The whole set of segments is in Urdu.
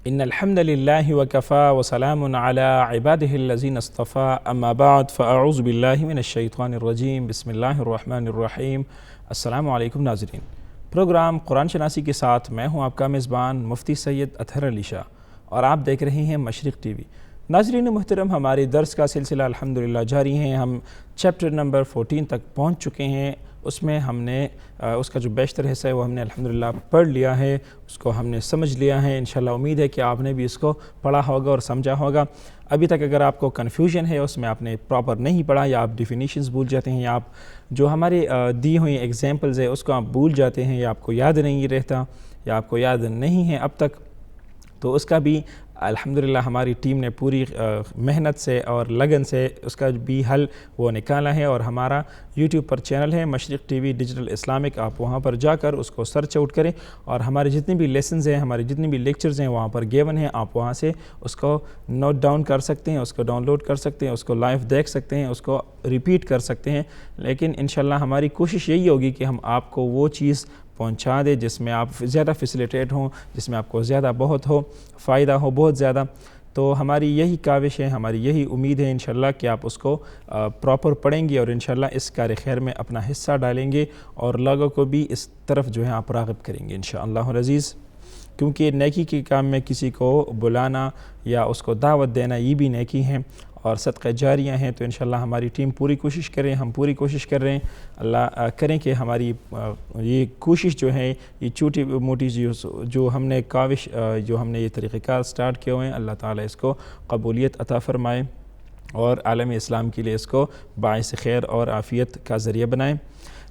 ان الحمد للہ وکفا وسلام علی عبادہ الذین اصطفیٰ اما بعد فاعوذ باللہ من الشیطان الرجیم بسم اللہ الرحمن الرحیم۔ السلام علیکم ناظرین، پروگرام قرآن شناسی کے ساتھ میں ہوں آپ کا میزبان مفتی سید اطہر علی شاہ اور آپ دیکھ رہے ہیں مشرق ٹی وی۔ ناظرین محترم، ہمارے درس کا سلسلہ الحمدللہ جاری ہیں۔ ہم چیپٹر نمبر 14 تک پہنچ چکے ہیں۔ اس میں ہم نے اس کا جو بیشتر حصہ ہے وہ ہم نے الحمدللہ پڑھ لیا ہے، اس کو ہم نے سمجھ لیا ہے۔ انشاءاللہ امید ہے کہ آپ نے بھی اس کو پڑھا ہوگا اور سمجھا ہوگا۔ ابھی تک اگر آپ کو کنفیوژن ہے، اس میں آپ نے پراپر نہیں پڑھا یا آپ ڈیفینیشنز بھول جاتے ہیں یا آپ جو ہماری دی ہوئی ایگزامپلز ہے اس کو آپ بھول جاتے ہیں یا آپ کو یاد نہیں رہتا یا آپ کو یاد نہیں ہے اب تک، تو اس کا بھی الحمدللہ ہماری ٹیم نے پوری محنت سے اور لگن سے اس کا بھی حل وہ نکالا ہے، اور ہمارا یوٹیوب پر چینل ہے مشرق ٹی وی ڈیجیٹل اسلامک، آپ وہاں پر جا کر اس کو سرچ آؤٹ کریں اور ہمارے جتنے بھی لیسنز ہیں، ہمارے جتنے بھی لیکچرز ہیں وہاں پر گیون ہیں، آپ وہاں سے اس کو نوٹ ڈاؤن کر سکتے ہیں، اس کو ڈاؤن لوڈ کر سکتے ہیں، اس کو لائیو دیکھ سکتے ہیں، اس کو ریپیٹ کر سکتے ہیں۔ لیکن انشاءاللہ ہماری کوشش یہی ہوگی کہ ہم آپ کو وہ چیز پہنچا دے جس میں آپ زیادہ فیسیلیٹیٹ ہوں، جس میں آپ کو زیادہ بہت ہو فائدہ ہو بہت زیادہ۔ تو ہماری یہی کاوش ہے، ہماری یہی امید ہے انشاءاللہ کہ آپ اس کو پراپر پڑھیں گے اور انشاءاللہ اس کار خیر میں اپنا حصہ ڈالیں گے اور لوگوں کو بھی اس طرف جو ہے آپ راغب کریں گے انشاءاللہ العزیز، کیونکہ نیکی کے کام میں کسی کو بلانا یا اس کو دعوت دینا یہ بھی نیکی ہیں اور صدقہ جاریہ ہیں۔ تو انشاءاللہ ہماری ٹیم پوری کوشش کریں، ہم پوری کوشش کر رہے ہیں، اللہ کریں کہ ہماری یہ کوشش جو ہے، یہ چھوٹی موٹی جو ہم نے کاوش جو ہم نے یہ طریقہ کار سٹارٹ کیے ہوئے ہیں، اللہ تعالیٰ اس کو قبولیت عطا فرمائے اور عالم اسلام کے لیے اس کو باعث خیر اور عافیت کا ذریعہ بنائیں۔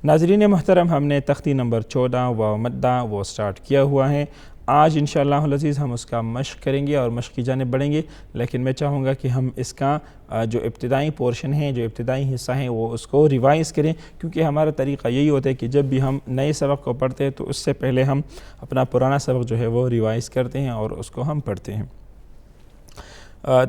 ناظرین محترم، ہم نے تختی نمبر 14 و مدہ وہ سٹارٹ کیا ہوا ہے۔ آج انشاءاللہ العزیز ہم اس کا مشق کریں گے اور مشق کی جانب بڑھیں گے، لیکن میں چاہوں گا کہ ہم اس کا جو ابتدائی پورشن ہے، جو ابتدائی حصہ ہیں، وہ اس کو ریوائز کریں، کیونکہ ہمارا طریقہ یہی ہوتا ہے کہ جب بھی ہم نئے سبق کو پڑھتے ہیں تو اس سے پہلے ہم اپنا پرانا سبق جو ہے وہ ریوائز کرتے ہیں اور اس کو ہم پڑھتے ہیں۔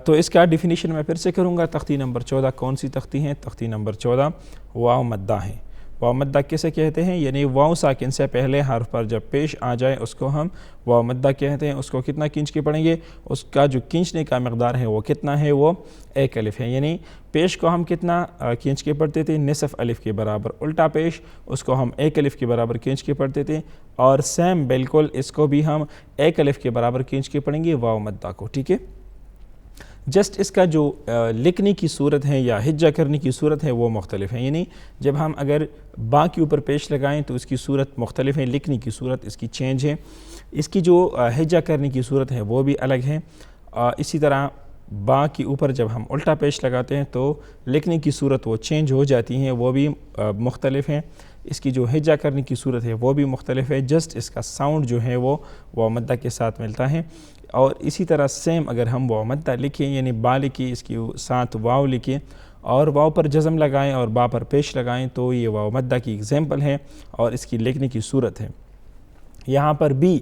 تو اس کا ڈیفینیشن میں پھر سے کروں گا۔ تختی نمبر 14 کون سی تختی ہیں؟ تختی نمبر 14 واو مدہ ہیں۔ واو مدہ کیسے کہتے ہیں؟ یعنی واو ساکن سے پہلے حرف پر جب پیش آ جائے اس کو ہم واو مدہ کہتے ہیں۔ اس کو کتنا کھینچ کے پڑھیں گے؟ اس کا جو کھینچنے کا مقدار ہے وہ کتنا ہے؟ وہ 1 الف ہے۔ یعنی پیش کو ہم کتنا کھینچ کے پڑھتے تھے؟ نصف الف کے برابر۔ الٹا پیش اس کو ہم 1 الف کے برابر کھینچ کے پڑھتے تھے، اور سیم بالکل اس کو بھی ہم 1 الف کے برابر کھینچ کے پڑھیں گے واو مدہ کو، ٹھیک ہے؟ جسٹ اس کا جو لکھنے کی صورت ہے یا ہجہ کرنے کی صورت ہے وہ مختلف ہے۔ یعنی جب ہم اگر با کے اوپر پیش لگائیں تو اس کی صورت مختلف ہے، لکھنے کی صورت اس کی چینج ہے، اس کی جو ہجہ کرنے کی صورت ہے وہ بھی الگ ہے۔ اسی طرح با کے اوپر جب ہم الٹا پیش لگاتے ہیں تو لکھنے کی صورت وہ چینج ہو جاتی ہیں، وہ بھی مختلف ہیں۔ اس کی جو ہجہ کرنے کی صورت ہے وہ بھی مختلف ہے، جسٹ اس کا ساؤنڈ جو ہے وہ واو مدہ کے ساتھ ملتا ہے۔ اور اسی طرح سیم اگر ہم واو مدہ لکھیں، یعنی با لکھیں، اس کی ساتھ واو لکھیں اور واو پر جزم لگائیں اور با پر پیش لگائیں تو یہ واو مدہ کی ایگزامپل ہے اور اس کی لکھنے کی صورت ہے۔ یہاں پر بھی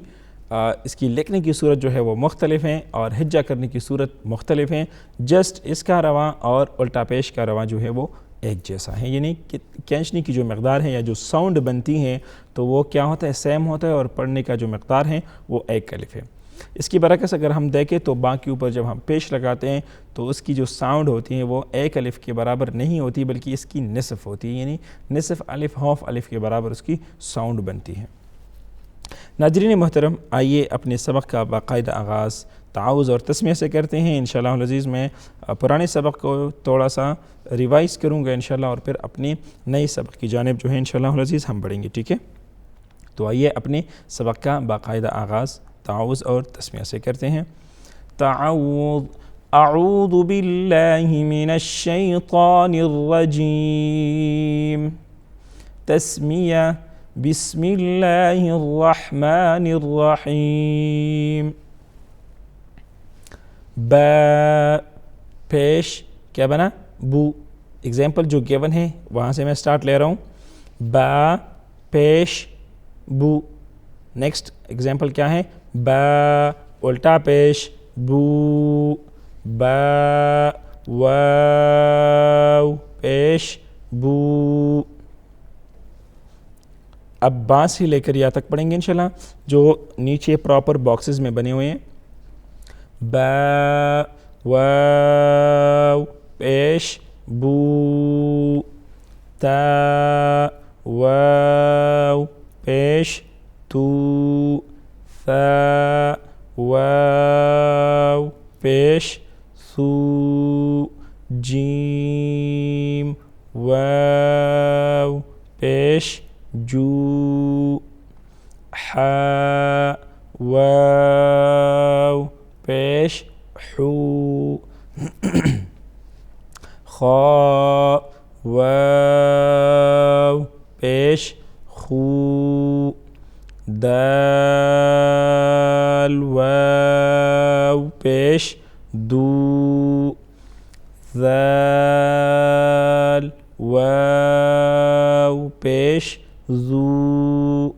اس کی لکھنے کی صورت جو ہے وہ مختلف ہیں اور ہجہ کرنے کی صورت مختلف ہیں، جسٹ اس کا رواں اور الٹا پیش کا رواں جو ہے وہ ایک جیسا ہے۔ یعنی کھینچنے کی جو مقدار ہے یا جو ساؤنڈ بنتی ہیں تو وہ کیا ہوتا ہے؟ سیم ہوتا ہے، اور پڑھنے کا جو مقدار ہے وہ 1 الف ہے۔ اس کی برعکس اگر ہم دیکھیں تو با کے اوپر جب ہم پیش لگاتے ہیں تو اس کی جو ساؤنڈ ہوتی ہے وہ 1 الف کے برابر نہیں ہوتی، بلکہ اس کی نصف ہوتی ہے، یعنی نصف الف، ہاف الف کے برابر اس کی ساؤنڈ بنتی ہے۔ ناظرین محترم، آئیے اپنے سبق کا باقاعدہ آغاز تعاوذ اور تسمیہ سے کرتے ہیں۔ انشاءاللہ العزیز میں پرانے سبق کو تھوڑا سا ریوائز کروں گا انشاءاللہ، اور پھر اپنے نئے سبق کی جانب جو ہے انشاءاللہ العزیز ہم بڑھیں گے، ٹھیک ہے؟ تو آئیے اپنے سبق کا باقاعدہ آغاز تعاوذ اور تسمیہ سے کرتے ہیں۔ تعاوذ، اعوذ باللہ من الشیطان الرجیم۔ تسمیہ، بسم اللہ الرحمن الرحیم۔ با پیش کیا بنا؟ بو۔ ایگزامپل جو گیون ہے وہاں سے میں سٹارٹ لے رہا ہوں، با پیش بو۔ نیکسٹ ایگزامپل کیا ہے؟ با الٹا پیش بو، با واو پیش بو۔ اب با سے لے کر یا تک پڑھیں گے انشاءاللہ، جو نیچے پراپر باکسز میں بنے ہوئے ہیں۔ با واو پیش بو تا واو پیش تو ثا واو پیش ثو جیم واو پیش جو حا واو پیش حو خا واو پیش خو دال واو پیش دو ذال واو پیش ذو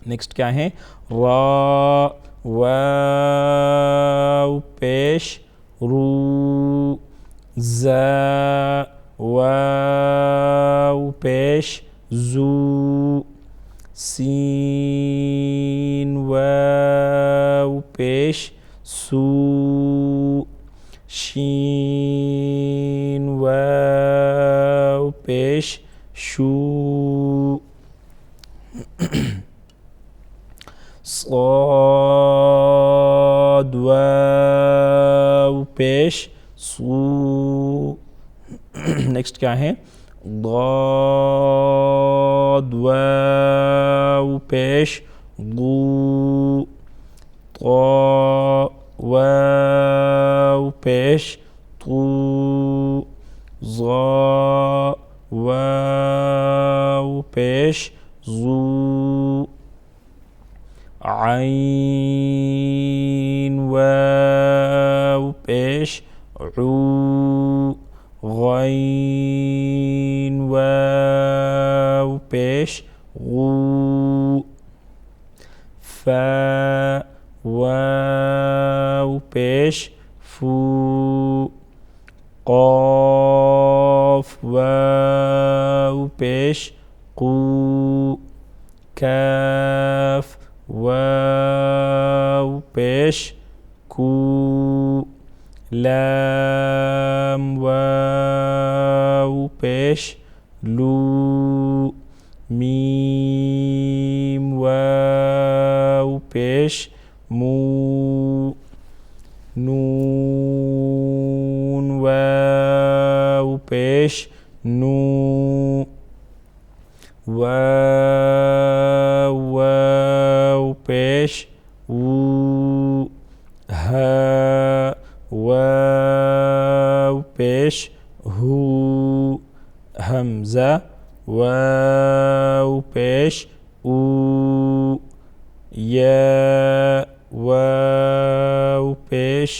نیکسٹ کیا ہے را واو پیش رو زا واو پیش زو سین واو پیش سو شین واو پیش شو صاد واو پیش صو نیکسٹ کیا ہے ضاد واو پیش ضو طا واو پیش طو ظا واو پیش ظو عین واو پیش عو غین واو پیش غو فا واو پیش فو قاف واو پیش قو کاف واو پیش کو لام واو پیش لو میم واو پیش مو نون واو پیش نو واو پیش وو ہا واو پیش ہو حمزہ واو پیش او یا واو پیش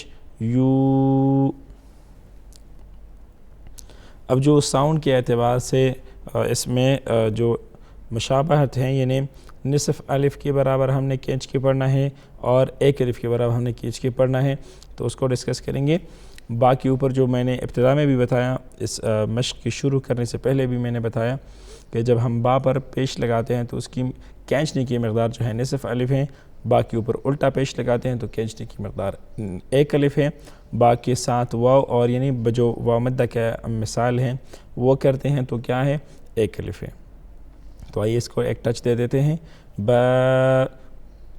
یو. اب جو ساؤنڈ کے اعتبار سے اس میں جو مشابہت ہیں یعنی نصف الف کے برابر ہم نے کھینچ کے پڑھنا ہے اور ایک الف کے برابر ہم نے کھینچ کے پڑھنا ہے تو اس کو ڈسکس کریں گے. باقی اوپر جو میں نے ابتدا میں بھی بتایا اس مشق کی شروع کرنے سے پہلے بھی میں نے بتایا کہ جب ہم با پر پیش لگاتے ہیں تو اس کی کھینچنے کی مقدار جو ہے نصف الف ہے. باقی اوپر الٹا پیش لگاتے ہیں تو کھینچنے کی مقدار ایک الف ہے. باقی ساتھ واو اور یعنی جو واو مدہ کا مثال ہیں وہ کرتے ہیں تو کیا ہے ایک الف ہے. تو آئیے اس کو ایک ٹچ دے دیتے ہیں. با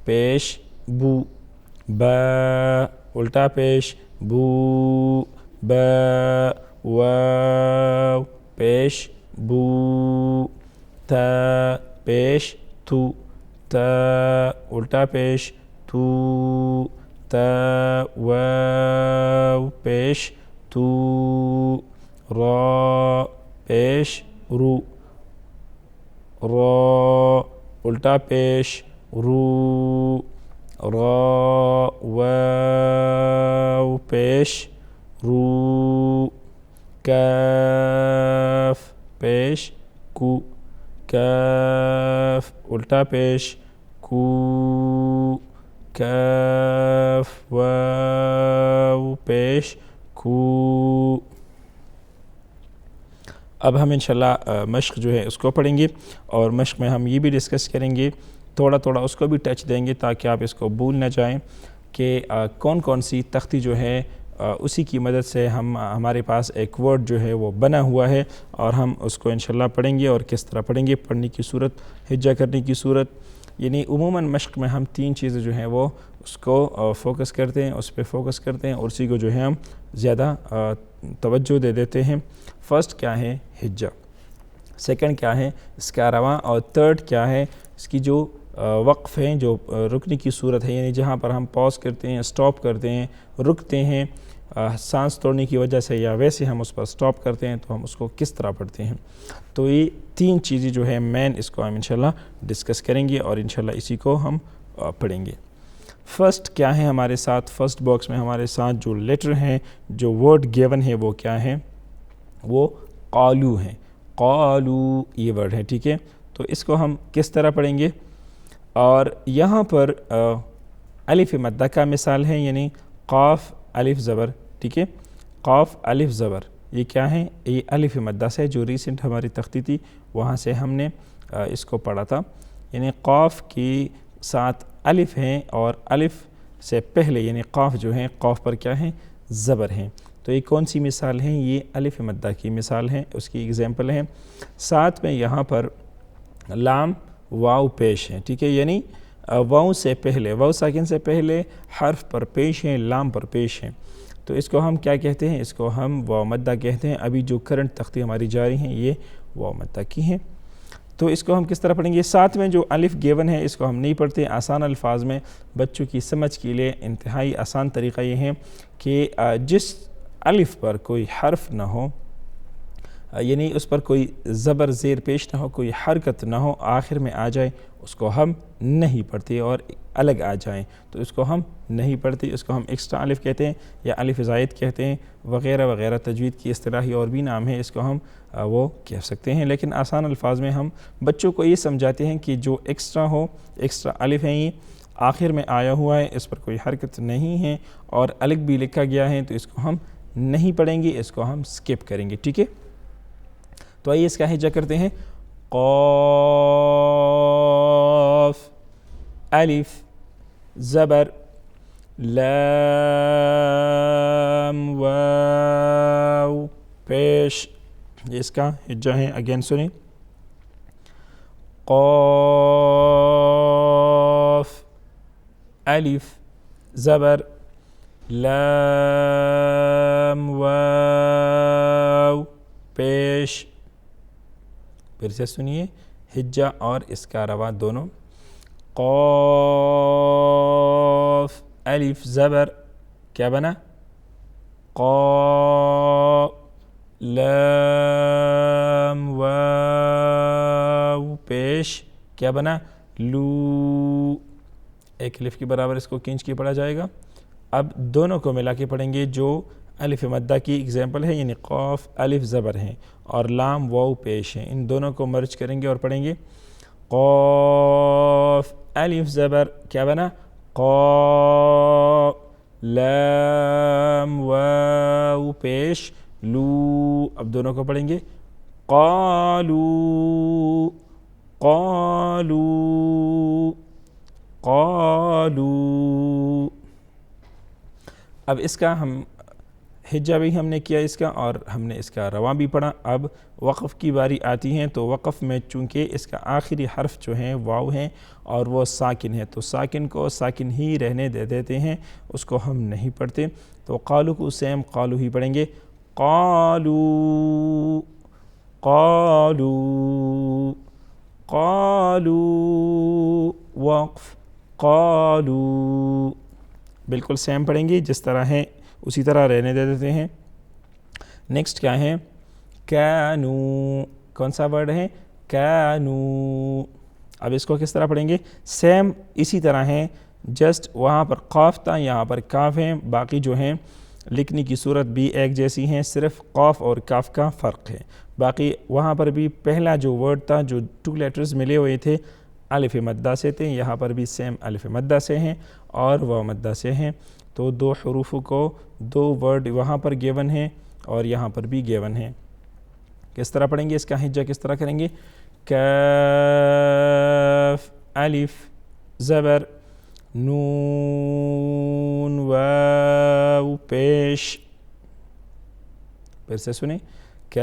پیش بو با الٹا پیش بو با واو پیش بو تا پیش تو تا الٹا پیش تو تا واو پیش تو را پیش رو را الٹا پیش رو را واو پیش رو کاف پیش کو کاف الٹا پیش کو کاف واو پیش کو. اب ہم انشاءاللہ مشق جو ہے اس کو پڑھیں گے اور مشق میں ہم یہ بھی ڈسکس کریں گے تھوڑا تھوڑا اس کو بھی ٹچ دیں گے تاکہ آپ اس کو بھول نہ جائیں. کہ کون کون سی تختی جو ہے اسی کی مدد سے ہمارے پاس ایک ورڈ جو ہے وہ بنا ہوا ہے، اور ہم اس کو انشاءاللہ پڑھیں گے. اور کس طرح پڑھیں گے؟ پڑھنے کی صورت، ہجہ کرنے کی صورت. یعنی عموماً مشق میں ہم 3 چیزیں جو ہیں وہ اس کو فوکس کرتے ہیں، اس پہ فوکس کرتے ہیں، اور اسی کو جو ہے ہم زیادہ توجہ دے دیتے ہیں. فرسٹ کیا ہے؟ ہجہ. سیکنڈ کیا ہے؟ اس کا رواں. اور تھرڈ کیا ہے؟ اس کی جو وقف ہیں، جو رکنے کی صورت ہے، یعنی جہاں پر ہم پاز کرتے ہیں، سٹاپ کرتے ہیں، رکتے ہیں سانس توڑنے کی وجہ سے، یا ویسے ہم اس پر سٹاپ کرتے ہیں، تو ہم اس کو کس طرح پڑھتے ہیں. تو یہ 3 چیزیں جو ہے مین، اس کو ہم انشاءاللہ ڈسکس کریں گے، اور انشاءاللہ اسی کو ہم پڑھیں گے. فرسٹ کیا ہے ہمارے ساتھ؟ فرسٹ باکس میں ہمارے ساتھ جو لیٹر ہیں، جو ورڈ گیون ہے، وہ کیا ہے؟ وہ قالو ہیں. قالو یہ ورڈ ہے، ٹھیک ہے. تو اس کو ہم کس طرح پڑھیں گے؟ اور یہاں پر الف مدہ کا مثال ہے، یعنی قاف الف زبر، ٹھیک ہے. قاف الف زبر یہ کیا ہے؟ یہ الف مدہ سے جو ریسنٹ ہماری تختی تھی وہاں سے ہم نے اس کو پڑھا تھا. یعنی قاف کی ساتھ الف ہیں، اور الف سے پہلے یعنی قاف جو ہیں، قاف پر کیا ہیں؟ زبر ہیں. تو یہ کون سی مثال ہیں؟ یہ الف مدہ کی مثال ہیں، اس کی ایگزامپل ہیں. ساتھ میں یہاں پر لام واو پیش ہیں، ٹھیک ہے. یعنی واو سے پہلے، واو ساکن سے پہلے حرف پر پیش ہیں، لام پر پیش ہیں. تو اس کو ہم کیا کہتے ہیں؟ اس کو ہم واو مدہ کہتے ہیں. ابھی جو کرنٹ تختی ہماری جاری ہیں یہ واو مدہ کی ہیں. تو اس کو ہم کس طرح پڑھیں گے؟ ساتھ میں جو الف گیون ہے اس کو ہم نہیں پڑھتے. آسان الفاظ میں بچوں کی سمجھ کے لیے انتہائی آسان طریقہ یہ ہے کہ جس الف پر کوئی حرف نہ ہو، یعنی اس پر کوئی زبر زیر پیش نہ ہو، کوئی حرکت نہ ہو، آخر میں آ جائے، اس کو ہم نہیں پڑھتے. اور الگ آ جائیں تو اس کو ہم نہیں پڑھتے. اس کو ہم ایکسٹرا الف کہتے ہیں، یا الف زائد کہتے ہیں، وغیرہ وغیرہ. تجوید کی اصطلاحی اور بھی نام ہے، اس کو ہم وہ کہہ سکتے ہیں. لیکن آسان الفاظ میں ہم بچوں کو یہ سمجھاتے ہیں کہ جو ایکسٹرا ہو، ایکسٹرا الف ہیں، یہ آخر میں آیا ہوا ہے، اس پر کوئی حرکت نہیں ہے، اور الگ بھی لکھا گیا ہے، تو اس کو ہم نہیں پڑھیں گے، اس کو ہم سکپ کریں گے، ٹھیک ہے. تو آئیے اس کا ہجہ کرتے ہیں. قاف الف زبر لام واو پیش. یہ اس کا ہجہ ہے. اگین سنیں. قاف الف زبر لام واو پیش. پھر سے سنیے ہجہ اور اس کا رواں دونوں. قاف الف زبر کیا بنا؟ قا. لام واو پیش کیا بنا؟ لو. ایک الف کے برابر اس کو کھینچ کے پڑھا جائے گا. اب دونوں کو ملا کے پڑھیں گے. جو الف مدہ کی ایگزامپل ہے، یعنی قاف الف زبر ہیں اور لام واو پیش ہیں، ان دونوں کو مرج کریں گے اور پڑھیں گے. قاف الف زبر کیا بنا؟ قا. لام واو پیش لو. اب دونوں کو پڑھیں گے. قالو قالو قالو. اب اس کا ہم ہجہ بھی ہم نے کیا اس کا، اور ہم نے اس کا رواں بھی پڑھا. اب وقف کی باری آتی ہے. تو وقف میں چونکہ اس کا آخری حرف جو ہیں واو ہیں اور وہ ساکن ہے، تو ساکن کو ساکن ہی رہنے دے دیتے ہیں، اس کو ہم نہیں پڑھتے. تو قالو کو سیم قالو ہی پڑھیں گے. قالو قالو قالو. وقف قالو بالکل سیم پڑھیں گے، جس طرح ہے اسی طرح رہنے دے دیتے ہیں. نیکسٹ کیا ہے؟ کانو. کون سا ورڈ ہے؟ کانو. اب اس کو کس طرح پڑھیں گے؟ سیم اسی طرح ہیں، جسٹ وہاں پر قاف تھا، یہاں پر کاف ہیں. باقی جو ہیں لکھنے کی صورت بھی ایک جیسی ہیں، صرف قاف اور کاف کا فرق ہے. باقی وہاں پر بھی پہلا جو ورڈ تھا، جو 2 لیٹرز ملے ہوئے تھے، الف مدہ سے تھے. یہاں پر بھی سیم الف مدہ سے ہیں اور واو مدہ سے ہیں. تو 2 حروف کو 2 ورڈ وہاں پر گیون ہیں اور یہاں پر بھی گیون ہیں. کس طرح پڑھیں گے؟ اس کا ہجہ کس طرح کریں گے؟ کاف الف زبر نون واو پیش. پھر سے سنیں, کاف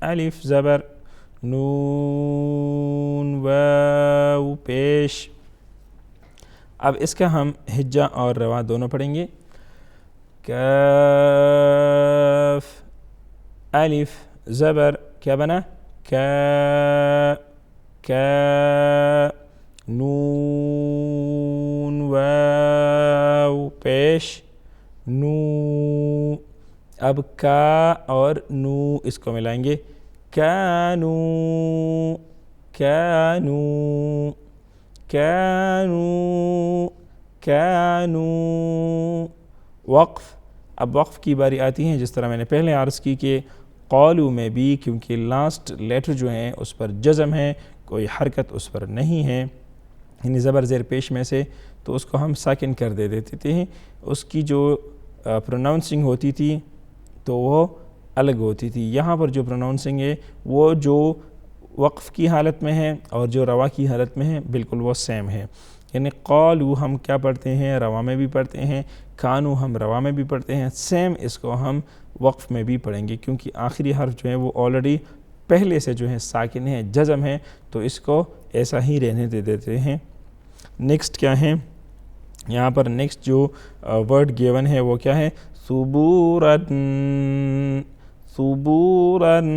الف زبر, نون واو پیش. اب اس کا ہم ہجا اور روا دونوں پڑھیں گے. کاف الف زبر, کیا بنا؟ کا. کا. نون واو پیش, نو. اب کا اور نو اس کو ملائیں گے, کانو. کانو. کانو. کانو. وقف. اب وقف کی باری آتی ہے, جس طرح میں نے پہلے عرض کی کہ قالو میں بھی کیونکہ لاسٹ لیٹر جو ہیں اس پر جزم ہے, کوئی حرکت اس پر نہیں ہے, یعنی زبر زیر پیش میں سے, تو اس کو ہم ساکن کر دیتے تھے. اس کی جو پروناؤنسنگ ہوتی تھی تو وہ الگ ہوتی تھی. یہاں پر جو پروناؤنسنگ ہے وہ جو وقف کی حالت میں ہے اور جو روا کی حالت میں ہے بالکل وہ سیم ہے. یعنی قالو ہم کیا پڑھتے ہیں؟ روا میں بھی پڑھتے ہیں. کانو ہم روا میں بھی پڑھتے ہیں. سیم اس کو ہم وقف میں بھی پڑھیں گے, کیونکہ آخری حرف جو ہے وہ آلریڈی پہلے سے جو ہے ساکن ہے, جزم ہے, تو اس کو ایسا ہی رہنے دے دیتے ہیں. نیکسٹ کیا ہے یہاں پر؟ نیکسٹ جو ورڈ گیون ہے وہ کیا ہے؟ صبورن. صبورن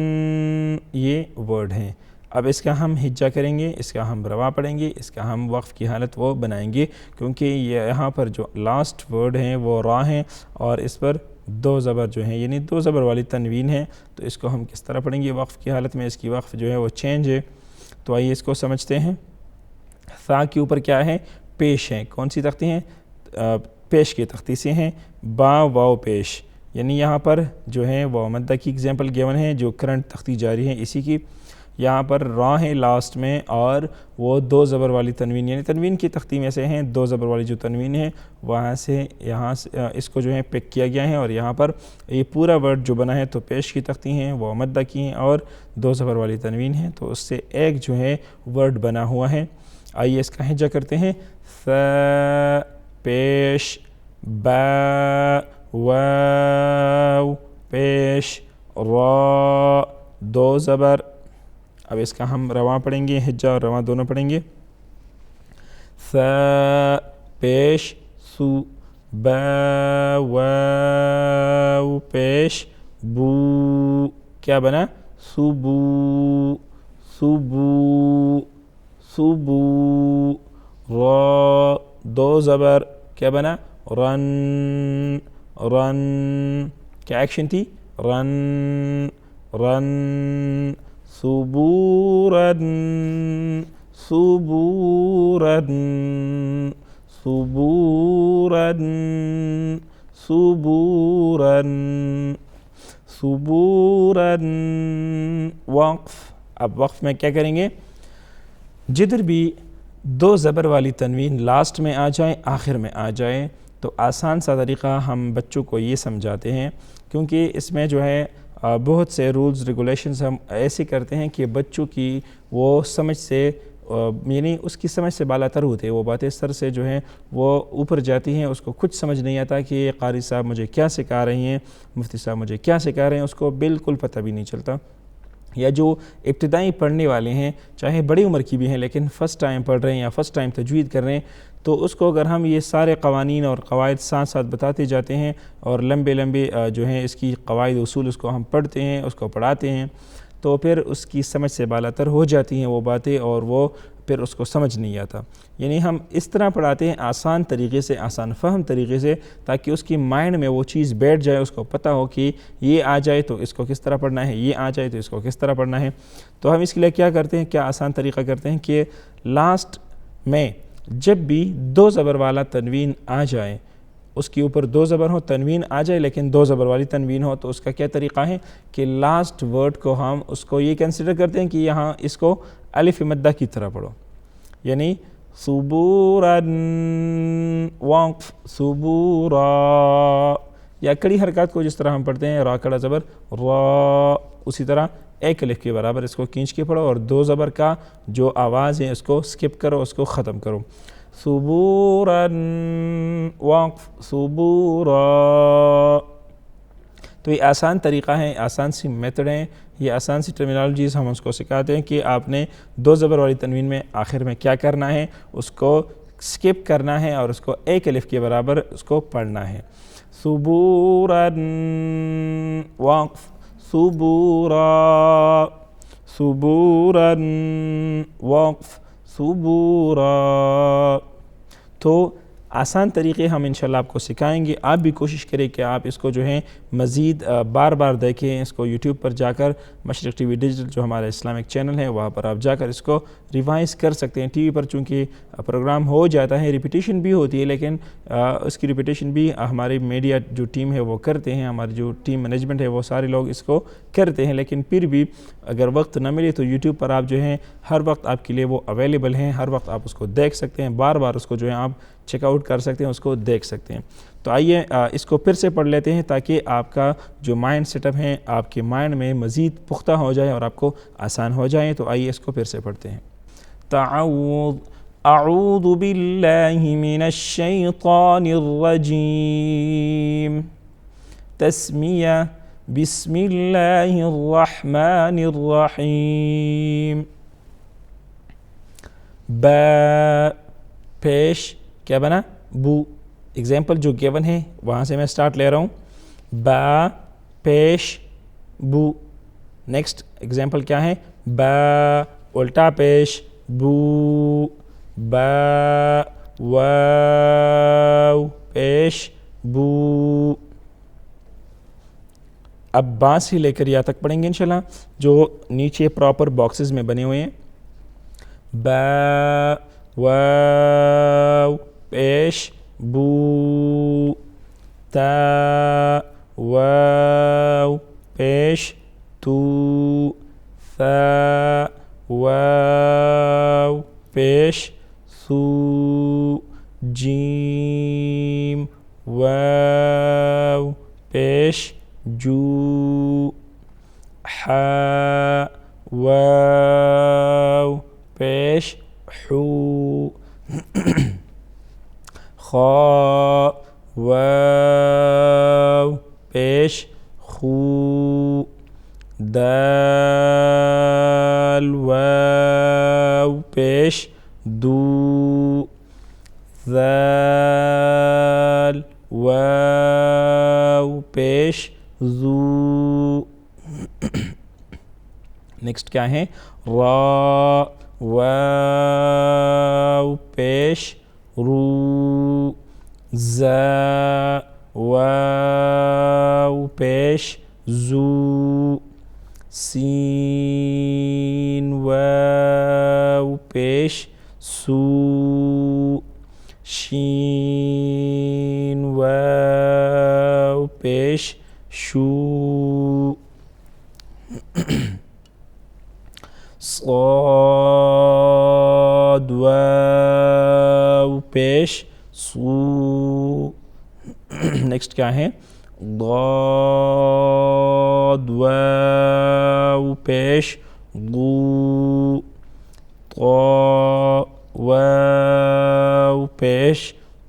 یہ ورڈ ہیں. اب اس کا ہم ہجا کریں گے, اس کا ہم روا پڑھیں گے, اس کا ہم وقف کی حالت وہ بنائیں گے, کیونکہ یہاں پر جو لاسٹ ورڈ ہیں وہ را ہیں اور اس پر دو زبر جو ہیں یعنی دو زبر والی تنوین ہے. تو اس کو ہم کس طرح پڑھیں گے وقف کی حالت میں؟ اس کی وقف جو ہے وہ چینج ہے. تو آئیے اس کو سمجھتے ہیں. ثا کے اوپر کیا ہے؟ پیش ہیں. کون سی تختی ہیں؟ پیش کی تختی سے ہیں. با واو پیش, یعنی یہاں پر جو ہے واو مدہ کی اگزامپل گیون ہے جو کرنٹ تختی جاری ہے اسی کی. یہاں پر را ہے لاسٹ میں اور وہ دو زبر والی تنوین, یعنی تنوین کی تختی میں سے ہیں دو زبر والی جو تنوین ہے وہاں سے یہاں سے اس کو جو ہے پک کیا گیا ہے. اور یہاں پر یہ پورا ورڈ جو بنا ہے تو پیش کی تختی ہیں, واو مدہ کی ہیں اور دو زبر والی تنوین ہیں, تو اس سے ایک جو ہے ورڈ بنا ہوا ہے. آئیے اس کا ہجا کرتے ہیں. ثا پیش, با واو پیش, را دو زبر. اب اس کا ہم رواں پڑھیں گے, ہجا اور رواں دونوں پڑھیں گے. ثا پیش, سو. با واو پیش, بو. کیا بنا؟ صبو. صبو. صبو. را دو زبر, کیا بنا؟ رن. رن. کیا ایکشن تھی؟ رن. رن. صبورن. صبورن. صبورن. صبورن. صبورن. وقف. اب وقف میں کیا کریں گے؟ جدھر بھی دو زبر والی تنوین لاسٹ میں آ جائیں, آخر میں آ جائیں, تو آسان سا طریقہ ہم بچوں کو یہ سمجھاتے ہیں, کیونکہ اس میں جو ہے بہت سے رولز ریگولیشنز ہم ایسے کرتے ہیں کہ بچوں کی وہ سمجھ سے یعنی اس کی سمجھ سے بالا تر ہوتے ہیں, وہ باتیں سر سے جو ہیں وہ اوپر جاتی ہیں, اس کو کچھ سمجھ نہیں آتا کہ قاری صاحب مجھے کیا سکھا رہی ہیں, مفتی صاحب مجھے کیا سکھا رہے ہیں, اس کو بالکل پتہ بھی نہیں چلتا. یا جو ابتدائی پڑھنے والے ہیں, چاہے بڑی عمر کی بھی ہیں لیکن فرسٹ ٹائم پڑھ رہے ہیں یا فرسٹ ٹائم تجوید کر رہے ہیں, تو اس کو اگر ہم یہ سارے قوانین اور قواعد ساتھ ساتھ بتاتے جاتے ہیں اور لمبے لمبے جو ہیں اس کی قواعد اصول اس کو ہم پڑھتے ہیں, اس کو پڑھاتے ہیں, تو پھر اس کی سمجھ سے بالا تر ہو جاتی ہیں وہ باتیں اور وہ پھر اس کو سمجھ نہیں آتا. یعنی ہم اس طرح پڑھاتے ہیں آسان طریقے سے, آسان فہم طریقے سے, تاکہ اس کی مائنڈ میں وہ چیز بیٹھ جائے, اس کو پتہ ہو کہ یہ آ جائے تو اس کو کس طرح پڑھنا ہے, یہ آ جائے تو اس کو کس طرح پڑھنا ہے. تو ہم اس کے لیے کیا کرتے ہیں, کیا آسان طریقہ کرتے ہیں کہ لاسٹ میں جب بھی دو زبر والا تنوین آ جائے, اس کے اوپر دو زبر ہو, تنوین آ جائے لیکن دو زبر والی تنوین ہو, تو اس کا کیا طریقہ ہے کہ لاسٹ ورڈ کو ہم اس کو یہ کنسیڈر کرتے ہیں کہ یہاں اس کو الف مدہ کی طرح پڑھو, یعنی صبوراً وقف صبورا, یا کڑی حرکات کو جس طرح ہم پڑھتے ہیں را کڑا زبر را, اسی طرح ایک الف کے برابر اس کو کھینچ کے پڑھو اور دو زبر کا جو آواز ہے اس کو سکپ کرو، اس کو ختم کرو. ثبوراً وقف ثبورا. تو یہ آسان طریقہ ہے، آسان سی میتھڈ ہیں، یہ آسان سی ٹرمینالوجیز ہم اس کو سکھاتے ہیں کہ آپ نے دو زبر والی تنوین میں آخر میں کیا کرنا ہے، اس کو سکپ کرنا ہے اور اس کو ایک الف کے برابر اس کو پڑھنا ہے. ثبوراً وقف ثبورا ثبوراً وقف ثبورا. تو آسان طریقے ہم انشاءاللہ آپ کو سکھائیں گے. آپ بھی کوشش کریں کہ آپ اس کو جو ہے مزید بار بار دیکھیں. اس کو یوٹیوب پر جا کر مشرق ٹی وی ڈیجیٹل جو ہمارا اسلامک چینل ہے وہاں پر آپ جا کر اس کو ریوائز کر سکتے ہیں. ٹی وی پر چونکہ پروگرام ہو جاتا ہے، ریپیٹیشن بھی ہوتی ہے، لیکن اس کی ریپیٹیشن بھی ہماری میڈیا جو ٹیم ہے وہ کرتے ہیں، ہماری جو ٹیم مینجمنٹ ہے وہ سارے لوگ اس کو کرتے ہیں. لیکن پھر بھی اگر وقت نہ ملے تو یوٹیوب پر آپ جو ہیں ہر وقت آپ کے لیے وہ اویلیبل ہیں، ہر وقت آپ اس کو دیکھ سکتے ہیں، بار بار اس کو جو ہے آپ چیک آؤٹ کر سکتے ہیں، اس کو دیکھ سکتے ہیں. تو آئیے اس کو پھر سے پڑھ لیتے ہیں تاکہ آپ کا جو مائنڈ سیٹ اپ ہے آپ کے مائنڈ میں مزید پختہ ہو جائے اور آپ کو آسان ہو جائے. تو آئیے اس کو پھر سے پڑھتے ہیں. تعوذ اعوذ باللہ من الشیطان الرجیم. تسمیہ بسم اللہ الرحمن الرحیم. با پیش کیا بنا؟ بو. ایگزامپل جو گیون ہے وہاں سے میں سٹارٹ لے رہا ہوں. با پیش بو. نیکسٹ ایگزامپل کیا ہے؟ با الٹا پیش بو. با واو پیش بو. اب با سے لے کر یا تک پڑھیں گے انشاءاللہ جو نیچے پراپر باکسز میں بنے ہوئے ہیں. با واو پیش بو. تا واو پیش تو. ثا واو پیش ثو. جیم واو پیش جو. حا واو پیش حو. خا واو پیش خو. دال واو پیش دو. ذال واو پیش زو. نیکسٹ کیا ہے؟ را واو پیش رو. زا واو پیش زو. سین واو پیش سو. شین واو پیش شو. صاد واو پیش صو. نیکسٹ کیا ہے؟ ضاد واو پیش ضو. طا واو پیش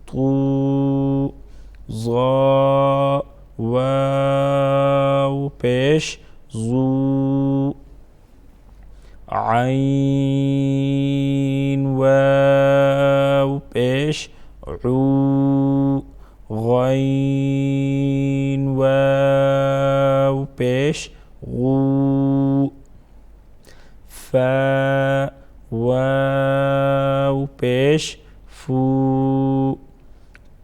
طو. ظا واو پیش ظو. عین واو پیش عو. غین واو پیش غو. فا واو پیش فو.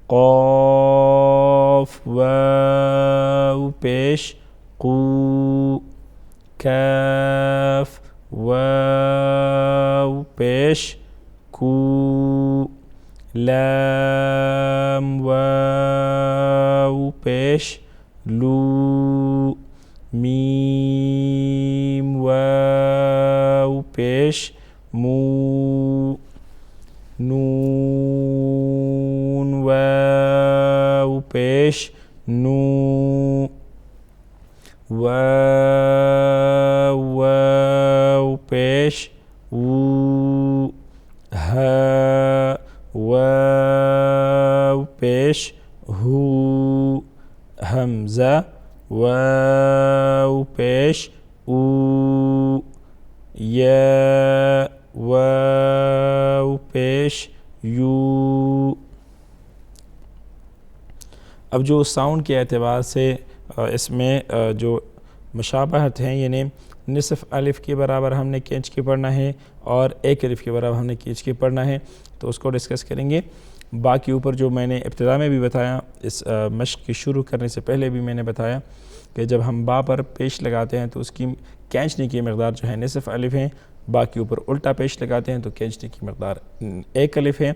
قاف واو پیش قو. کاف واو پیش کو. لام واو پیش لو. میم واو پیش مو. نون واو پیش نو. واو پیش و، ہ واو پیش ہو، حمزہ واو پیش او، یا واو پیش یو۔ اب جو ساؤنڈ کے اعتبار سے اس میں جو مشابہت ہیں، یعنی نصف الف کے برابر ہم نے کھینچ کے پڑھنا ہے اور ایک الف کے برابر ہم نے کھینچ کے پڑھنا ہے، تو اس کو ڈسکس کریں گے۔ باقی اوپر جو میں نے ابتدا میں بھی بتایا، اس مشق کی شروع کرنے سے پہلے بھی میں نے بتایا کہ جب ہم با پر پیش لگاتے ہیں تو اس کی کھینچنے کی مقدار جو ہے نصف الف ہے، باقی اوپر الٹا پیش لگاتے ہیں تو کھینچنے کی مقدار ایک الف ہے،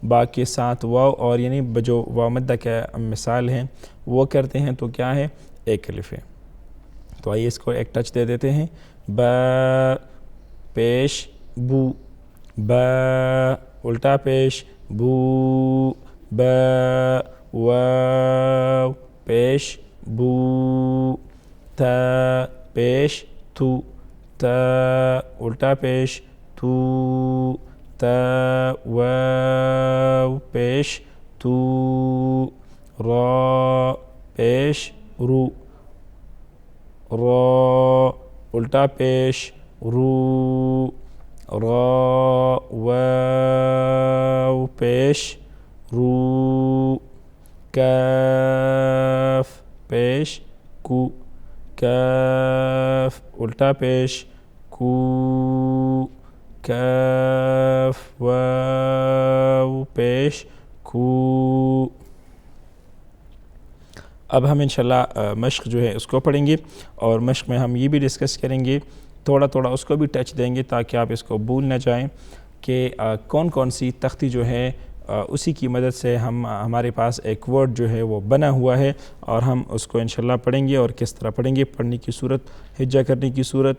باقی ساتھ واو اور یعنی جو واو مدہ کا مثال ہے وہ کرتے ہیں تو کیا ہے، ایک الف ہے۔ تو آئیے اس کو ایک ٹچ دے دیتے ہیں۔ با پیش بو، با الٹا پیش بو، با واو پیش بو، تا پیش تو، تا الٹا پیش تو، تا واو پیش تو، را پیش رو، را الٹا پیش رو، را واو پیش رو، کاف پیش کو، کاف الٹا پیش کو، کاف واو پیش کو۔ اب ہم انشاءاللہ مشق جو ہے اس کو پڑھیں گے، اور مشق میں ہم یہ بھی ڈسکس کریں گے، تھوڑا تھوڑا اس کو بھی ٹچ دیں گے تاکہ آپ اس کو بھول نہ جائیں کہ کون کون سی تختی جو ہے اسی کی مدد سے ہمارے پاس ایک ورڈ جو ہے وہ بنا ہوا ہے، اور ہم اس کو انشاءاللہ پڑھیں گے۔ اور کس طرح پڑھیں گے، پڑھنے کی صورت، ہجا کرنے کی صورت،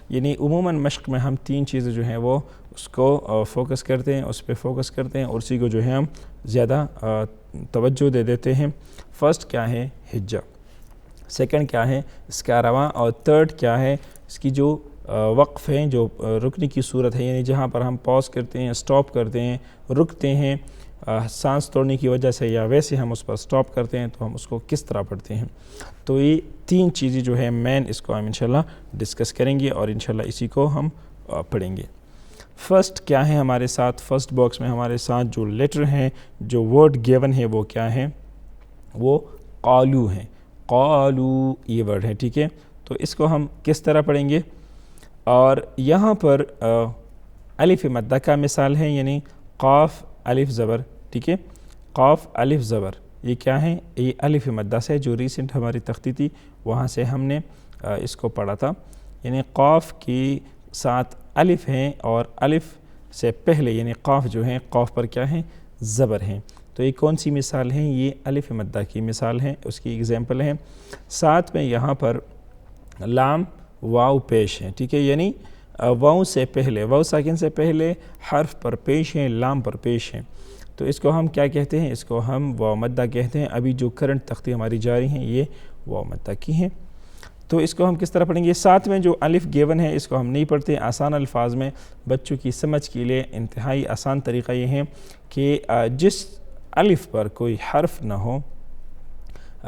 یعنی عموماً مشق میں ہم تین چیزیں جو ہیں وہ اس کو فوکس کرتے ہیں، اس پہ فوکس کرتے ہیں اور اسی کو جو ہے ہم زیادہ توجہ دے دیتے ہیں۔ فرسٹ کیا ہے، ہجا، سیکنڈ کیا ہے اس کا رواں، اور تھرڈ کیا ہے اس کی جو وقف ہیں، جو رکنے کی صورت ہے، یعنی جہاں پر ہم پاز کرتے ہیں، سٹاپ کرتے ہیں، رکتے ہیں سانس توڑنے کی وجہ سے، یا ویسے ہم اس پر سٹاپ کرتے ہیں تو ہم اس کو کس طرح پڑھتے ہیں۔ تو یہ تین چیزیں جو ہے مین، اس کو ہم انشاءاللہ ڈسکس کریں گے اور انشاءاللہ اسی کو ہم پڑھیں گے۔ فرسٹ کیا ہے ہمارے ساتھ، فرسٹ باکس میں ہمارے ساتھ جو لیٹر ہیں، جو ورڈ گیون ہے وہ کیا ہے، وہ قالو ہیں، قالو یہ ورڈ ہے، ٹھیک ہے۔ تو اس کو ہم کس طرح پڑھیں گے، اور یہاں پر الف مدہ کا مثال ہے، یعنی قاف الف زبر، ٹھیک ہے، قاف الف زبر، یہ کیا ہے، یہ الف مدہ سے جو ریسنٹ ہماری تختی تھی وہاں سے ہم نے اس کو پڑھا تھا، یعنی قاف کی ساتھ الف ہیں اور الف سے پہلے یعنی قاف جو ہیں، قاف پر کیا ہیں، زبر ہیں۔ تو یہ کون سی مثال ہیں، یہ الف مدہ کی مثال ہیں، اس کی ایگزامپل ہیں۔ ساتھ میں یہاں پر لام واو پیش ہیں، ٹھیک ہے، یعنی واو سے پہلے، واو ساکن سے پہلے حرف پر پیش ہیں، لام پر پیش ہیں، تو اس کو ہم کیا کہتے ہیں، اس کو ہم واو مدہ کہتے ہیں۔ ابھی جو کرنٹ تختی ہماری جاری ہیں یہ واو مدہ کی ہیں۔ تو اس کو ہم کس طرح پڑھیں گے، ساتھ میں جو الف گیون ہے اس کو ہم نہیں پڑھتے، آسان الفاظ میں بچوں کی سمجھ کے لیے انتہائی آسان طریقہ یہ ہے کہ جس الف پر کوئی حرف نہ ہو،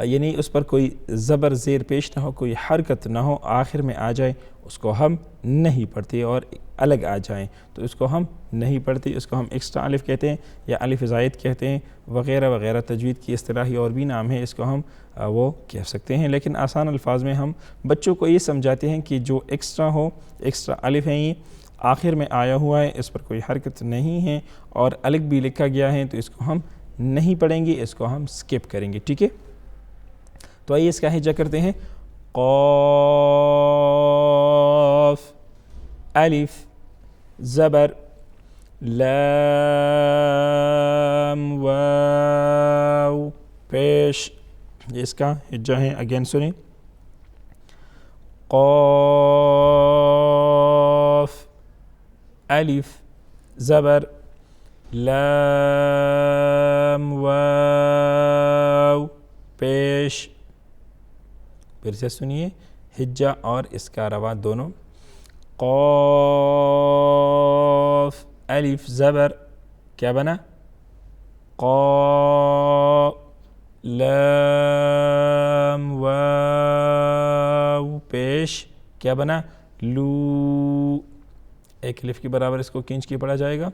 یعنی اس پر کوئی زبر زیر پیش نہ ہو، کوئی حرکت نہ ہو، آخر میں آ جائے، اس کو ہم نہیں پڑھتے، اور الگ آ جائیں تو اس کو ہم نہیں پڑھتے، اس کو ہم ایکسٹرا الف کہتے ہیں یا الف زائد کہتے ہیں، وغیرہ وغیرہ تجوید کی اصطلاحی اور بھی نام ہے، اس کو ہم وہ کہہ سکتے ہیں۔ لیکن آسان الفاظ میں ہم بچوں کو یہ سمجھاتے ہیں کہ جو ایکسٹرا ہو، ایکسٹرا الف ہیں، یہ آخر میں آیا ہوا ہے، اس پر کوئی حرکت نہیں ہے اور الگ بھی لکھا گیا ہے، تو اس کو ہم نہیں پڑھیں گے، اس کو ہم سکپ کریں گے، ٹھیک ہے۔ تو آئیے اس کا ہجا کرتے ہیں، قاف الف زبر لام واو پیش، یہ اس کا ہجا ہے، اگین سنیں، قاف الف زبر لام واو پیش، پھر سے سنیے، ہجا اور اس کا رواں دونوں، قاف الف زبر کیا بنا قا لام واو پیش کیا بنا لو ایک الف کے برابر اس کو کھینچ کے پڑھا جائے گا.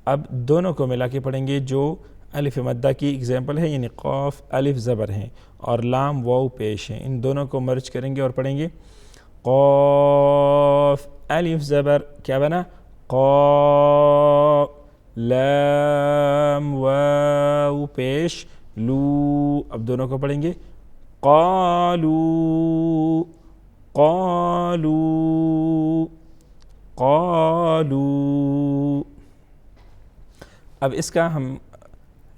اب دونوں کو ملا کے پڑھیں گے جو الف مدہ کی اگزامپل ہے یعنی قاف الف زبر ہیں اور لام واو پیش ہیں ان دونوں کو مرج کریں گے اور پڑھیں گے قاف الف زبر کیا بنا قا لام واو پیش لو. اب دونوں کو پڑھیں گے قالو قالو قالو. اب اس کا ہم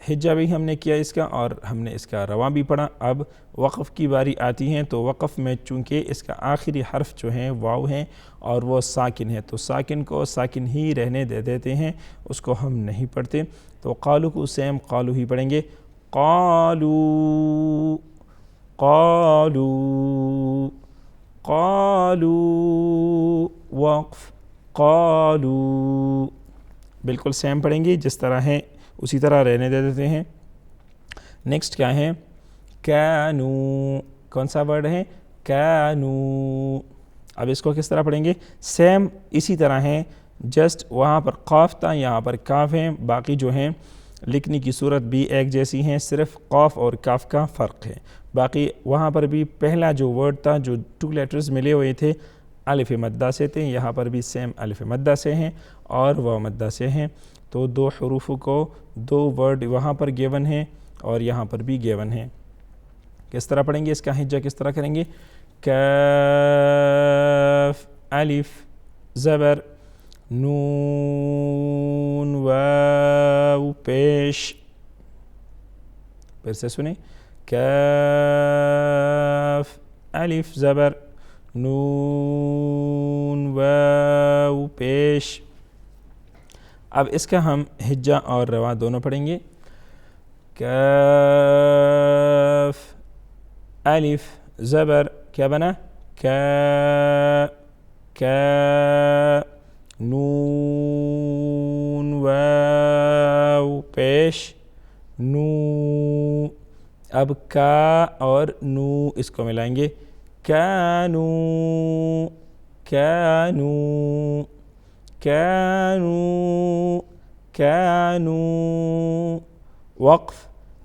ہجہ بھی ہم نے کیا اس کا اور ہم نے اس کا رواں بھی پڑھا. اب وقف کی باری آتی ہیں تو وقف میں چونکہ اس کا آخری حرف جو ہیں واو ہیں اور وہ ساکن ہے تو ساکن کو ساکن ہی رہنے دے دیتے ہیں اس کو ہم نہیں پڑھتے. تو قالو کو سیم قالو ہی پڑھیں گے قالو قالو قالو وقف قالو بالکل سیم پڑھیں گے جس طرح ہے اسی طرح رہنے دے دیتے ہیں. نیکسٹ کیا ہے کانو کون سا ورڈ ہے کانو. اب اس کو کس طرح پڑھیں گے سیم اسی طرح ہے جسٹ وہاں پر قاف تھا یہاں پر کاف ہیں باقی جو ہیں لکھنے کی صورت بھی ایک جیسی ہیں صرف قاف اور کاف کا فرق ہے. باقی وہاں پر بھی پہلا جو ورڈ تھا جو 2 لیٹرز ملے ہوئے تھے الف مدہ سے تھے یہاں پر بھی سیم الف مدہ سے ہیں اور واو مدہ سے ہیں تو 2 حروف کو 2 ورڈ وہاں پر گیون ہیں اور یہاں پر بھی گیون ہیں. کس طرح پڑھیں گے اس کا ہجہ کس طرح کریں گے کاف الف زبر نون واو پیش پھر سے سنیں کاف الف زبر نون واو پیش. اب اس کا ہم ہجہ اور رواں دونوں پڑھیں گے کاف الف زبر کیا بنا کا نون واو پیش نو. اب کا اور نو اس کو ملائیں گے کانو کانو کانو کانو وقف.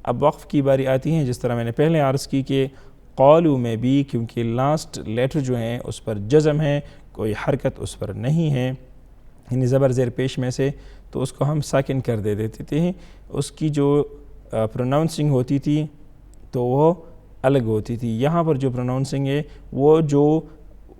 اب وقف کی باری آتی ہیں جس طرح میں نے پہلے عرض کی کہ قالو میں بھی کیونکہ لاسٹ لیٹر جو ہیں اس پر جزم ہے کوئی حرکت اس پر نہیں ہے یعنی زبر زیر پیش میں سے تو اس کو ہم ساکن کر دیتے تھے اس کی جو پروناؤنسنگ ہوتی تھی تو وہ الگ ہوتی تھی. یہاں پر جو پروناؤنسنگ ہے وہ جو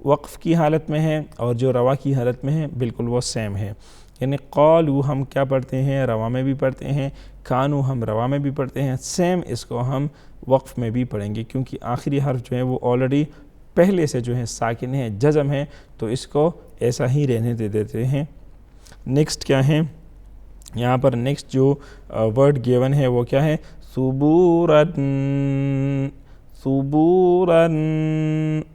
وقف کی حالت میں ہے اور جو روا کی حالت میں ہے بالکل وہ سیم ہے یعنی قالو ہم کیا پڑھتے ہیں روا میں بھی پڑھتے ہیں کانو ہم روا میں بھی پڑھتے ہیں سیم اس کو ہم وقف میں بھی پڑھیں گے کیونکہ آخری حرف جو ہے وہ آلریڈی پہلے سے جو ہے ساکن ہے جزم ہے تو اس کو ایسا ہی رہنے دے دیتے ہیں. نیکسٹ کیا ہے یہاں پر نیکسٹ جو ورڈ گیون ہے وہ کیا ہے صبورن صبورن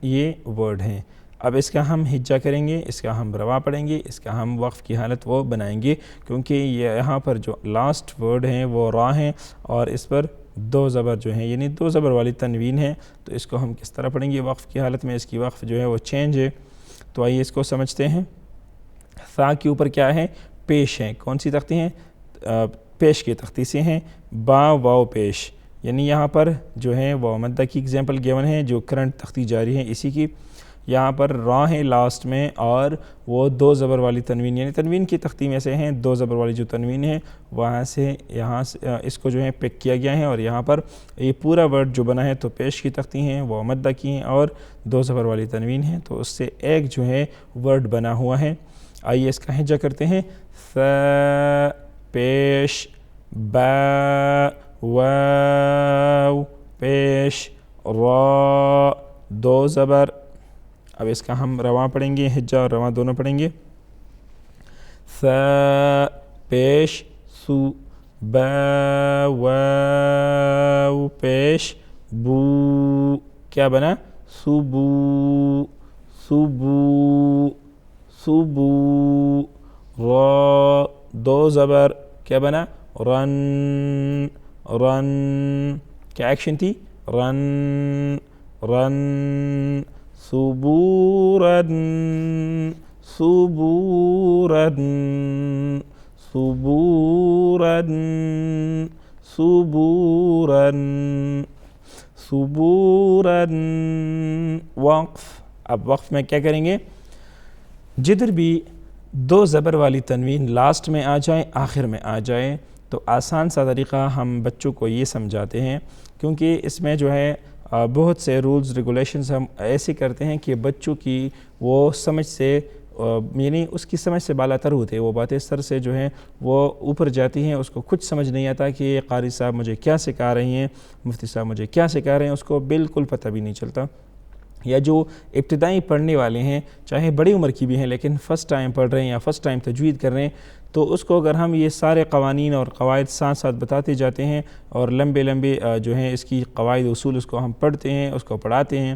یہ ورڈ ہیں. اب اس کا ہم ہجہ کریں گے اس کا ہم روا پڑھیں گے اس کا ہم وقف کی حالت وہ بنائیں گے کیونکہ یہاں پر جو لاسٹ ورڈ ہیں وہ را ہیں اور اس پر 2 زبر جو ہیں یعنی 2 زبر والی تنوین ہے تو اس کو ہم کس طرح پڑھیں گے وقف کی حالت میں اس کی وقف جو ہے وہ چینج ہے. تو آئیے اس کو سمجھتے ہیں. ثا کے اوپر کیا ہے پیش ہیں کون سی تختی ہیں پیش کی تختی سے ہیں با واو پیش یعنی یہاں پر جو ہے واو مدہ کی اگزامپل گیون ہے جو کرنٹ تختی جاری ہے اسی کی. یہاں پر را ہے لاسٹ میں اور وہ 2 زبر والی تنوین یعنی تنوین کی تختی میں سے ہیں 2 زبر والی جو تنوین ہے وہاں سے یہاں سے اس کو جو ہے پک کیا گیا ہے اور یہاں پر یہ پورا ورڈ جو بنا ہے تو پیش کی تختی ہیں وہ مدہ کی ہیں اور 2 زبر والی تنوین ہیں تو اس سے ایک جو ہے ورڈ بنا ہوا ہے. آئیے اس کا ہجہ کرتے ہیں ثا پیش با واو پیش را 2 زبر. اب اس کا ہم رواں پڑھیں گے ہجہ اور رواں دونوں پڑھیں گے ثا پیش سو با واو پیش بو کیا بنا صبو صبو صبو را دو زبر کیا بنا رن رن کیا ایکشن تھی رن رن صبورن صبورن صبورن صبورن صبورن وقف اب وقف میں کیا کریں گے جدھر بھی دو زبر والی تنوین لاسٹ میں آ جائیں آخر میں آ جائے تو آسان سا طریقہ ہم بچوں کو یہ سمجھاتے ہیں کیونکہ اس میں جو ہے بہت سے رولز ریگولیشنز ہم ایسے کرتے ہیں کہ بچوں کی وہ سمجھ سے یعنی اس کی سمجھ سے بالا تر ہوتے ہیں وہ باتیں سر سے جو ہیں وہ اوپر جاتی ہیں اس کو کچھ سمجھ نہیں آتا کہ قاری صاحب مجھے کیا سکھا رہی ہیں مفتی صاحب مجھے کیا سکھا رہے ہیں اس کو بالکل پتہ بھی نہیں چلتا یا جو ابتدائی پڑھنے والے ہیں چاہے بڑی عمر کی بھی ہیں لیکن فرسٹ ٹائم پڑھ رہے ہیں یا فرسٹ ٹائم تجوید کر رہے ہیں تو اس کو اگر ہم یہ سارے قوانین اور قواعد ساتھ ساتھ بتاتے جاتے ہیں اور لمبے لمبے جو ہیں اس کی قواعد اصول اس کو ہم پڑھتے ہیں اس کو پڑھاتے ہیں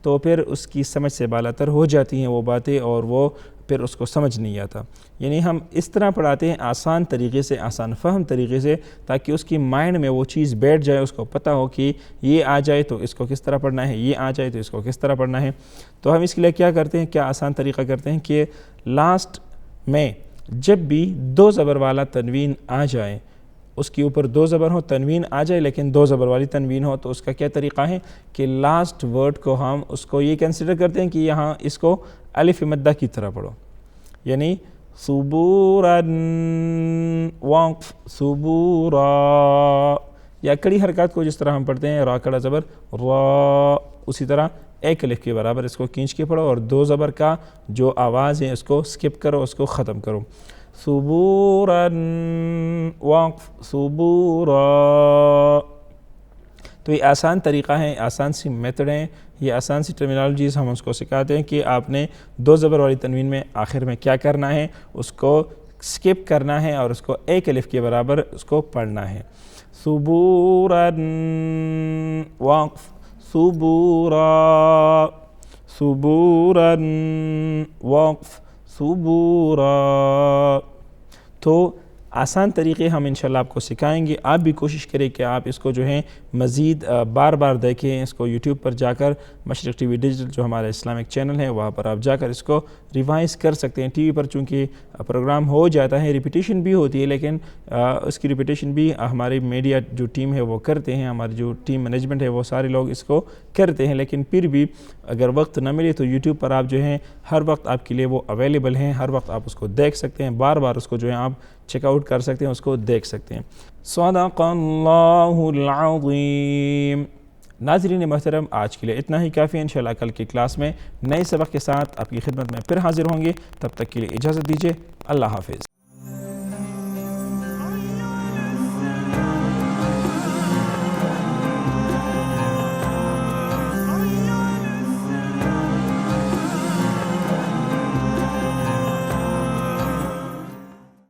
تو پھر اس کی سمجھ سے بالا تر ہو جاتی ہیں وہ باتیں اور وہ پھر اس کو سمجھ نہیں آتا یعنی ہم اس طرح پڑھاتے ہیں آسان طریقے سے آسان فہم طریقے سے تاکہ اس کی مائنڈ میں وہ چیز بیٹھ جائے اس کو پتہ ہو کہ یہ آ جائے تو اس کو کس طرح پڑھنا ہے یہ آ جائے تو اس کو کس طرح پڑھنا ہے تو ہم اس کے لیے کیا کرتے ہیں کیا آسان طریقہ کرتے ہیں کہ لاسٹ میں جب بھی دو زبر والا تنوین آ جائے اس کے اوپر دو زبر ہو تنوین آ جائے لیکن دو زبر والی تنوین ہو تو اس کا کیا طریقہ ہے کہ لاسٹ ورڈ کو ہم اس کو یہ کنسیڈر کرتے ہیں کہ یہاں اس کو الف مدہ کی طرح پڑھو یعنی صبوراً وقف صبورا یا کڑی حرکات کو جس طرح ہم پڑھتے ہیں را کڑا زبر را اسی طرح ایک الف کے برابر اس کو کھینچ کے پڑھو اور دو زبر کا جو آواز ہے اس کو سکپ کرو اس کو ختم کرو صبوراً وقف صبورا تو یہ آسان طریقہ ہے آسان سی میتھڈ ہیں یہ آسان سی ٹرمینالوجیز ہم اس کو سکھاتے ہیں کہ آپ نے دو زبر والی تنوین میں آخر میں کیا کرنا ہے اس کو سکپ کرنا ہے اور اس کو ایک الف کے برابر اس کو پڑھنا ہے صبوراً وقف صبورا صبوراً وقف صبورا تو آسان طریقے ہم انشاءاللہ آپ کو سکھائیں گے آپ بھی کوشش کریں کہ آپ اس کو جو ہے مزید بار بار دیکھیں اس کو یوٹیوب پر جا کر مشرق ٹی وی ڈیجیٹل جو ہمارا اسلامک چینل ہے وہاں پر آپ جا کر اس کو ریوائز کر سکتے ہیں ٹی وی پر چونکہ پروگرام ہو جاتا ہے ریپیٹیشن بھی ہوتی ہے لیکن اس کی ریپیٹیشن بھی ہماری میڈیا جو ٹیم ہے وہ کرتے ہیں ہماری جو ٹیم مینجمنٹ ہے وہ سارے لوگ اس کو کرتے ہیں لیکن پھر بھی اگر وقت نہ ملے تو یوٹیوب پر آپ جو ہیں ہر وقت آپ کے لیے وہ اویلیبل ہیں ہر وقت آپ اس کو دیکھ سکتے ہیں بار بار اس کو جو ہے آپ چیک آؤٹ کر سکتے ہیں اس کو دیکھ سکتے ہیں صدق اللہ العظیم ناظرین محترم آج کے لیے اتنا ہی کافی ہے انشاءاللہ کل کی کلاس میں نئے سبق کے ساتھ آپ کی خدمت میں پھر حاضر ہوں گے تب تک کے لیے اجازت دیجیے اللہ حافظ